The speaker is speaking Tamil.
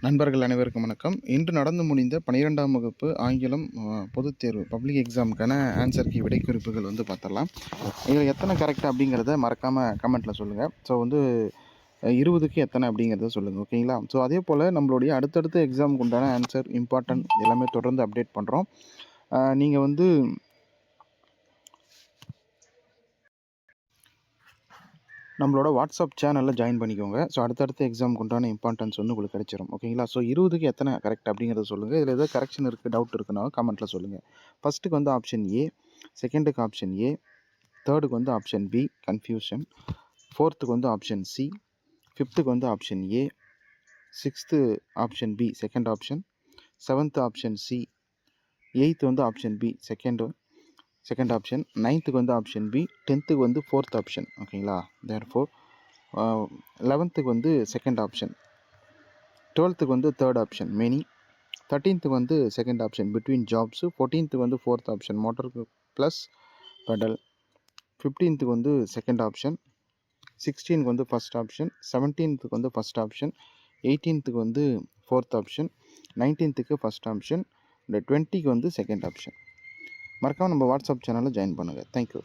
நண்பர்கள் அனைவருக்கும் வணக்கம். இன்று நடந்து முடிந்த 12ஆம் வகுப்பு ஆங்கிலம் பொதுத் தேர்வு பப்ளிக் எக்ஸாமுக்கான ஆன்சர் கீ விடைக்குறிப்புகள் பார்த்துடலாம். இதில் எத்தனை கரெக்ட் அப்படிங்கிறத மறக்காமல் கமெண்ட்டில் சொல்லுங்கள். ஸோ 20க்கு எத்தனை அப்படிங்கிறத சொல்லுங்கள், ஓகேங்களா? ஸோ அதே போல் நம்மளுடைய அடுத்தடுத்த எக்ஸாமுக்கு உண்டான ஆன்சர் இம்பார்ட்டன்ட் எல்லாமே தொடர்ந்து அப்டேட் பண்ணுறோம். நீங்கள் நம்மளோட வாட்ஸ்அப் சேனலில் ஜாயின் பண்ணிக்கோங்க. ஸோ அடுத்தடுத்த எக்ஸாமுக்கு உண்டான இம்பார்ட்டன்ஸ் உங்களுக்கு கிடைச்சிரும், ஓகேங்களா? ஸோ 20க்கு எத்தனை கரெக்ட் அப்படிங்கிறத சொல்லுங்கள். இதில் எதாவது கரெக்ஷன் இருக்குது, டவுட் இருக்குன்னா கமெண்ட்டில் சொல்லுங்கள். ஃபஸ்ட்டுக்கு ஆப்ஷன் ஏ, செகண்டுக்கு ஆப்ஷன் ஏ, தேர்டுக்கு ஆப்ஷன் பி கன்ஃபியூஷன், ஃபோர்த்துக்கு ஆப்ஷன் சி, ஃபிஃப்த்துக்கு option A, sixth option B second option, seventh option C, eighth option B second option, நைன்த்துக்கு ஆப்ஷன் பி, 10த்துக்கு ஃபோர்த் ஆப்ஷன், ஓகேங்களா? தேர்ஃபோர் 11த்துக்கு செகண்ட் ஆப்ஷன், 12த்துக்கு தேர்ட் ஆப்ஷன் மெனி, 13த்துக்கு செகண்ட் ஆப்ஷன் பிட்வீன் ஜாப்ஸு, 14த்துக்கு ஃபோர்த் ஆப்ஷன் மோட்டருக்கு ப்ளஸ் பெடல், 15த்துக்கு செகண்ட் ஆப்ஷன், 16க்கு ஃபஸ்ட் ஆப்ஷன், 17த்துக்கு ஃபஸ்ட் ஆப்ஷன், 18த்துக்கு ஃபோர்த் ஆப்ஷன், 19த்துக்கு ஃபஸ்ட் ஆப்ஷன், இந்த 20க்கு செகண்ட் ஆப்ஷன். மறக்காமல் நம்ம வாட்ஸ்அப் சேனலில் ஜாயின் பண்ணுங்கள். தேங்க்யூ.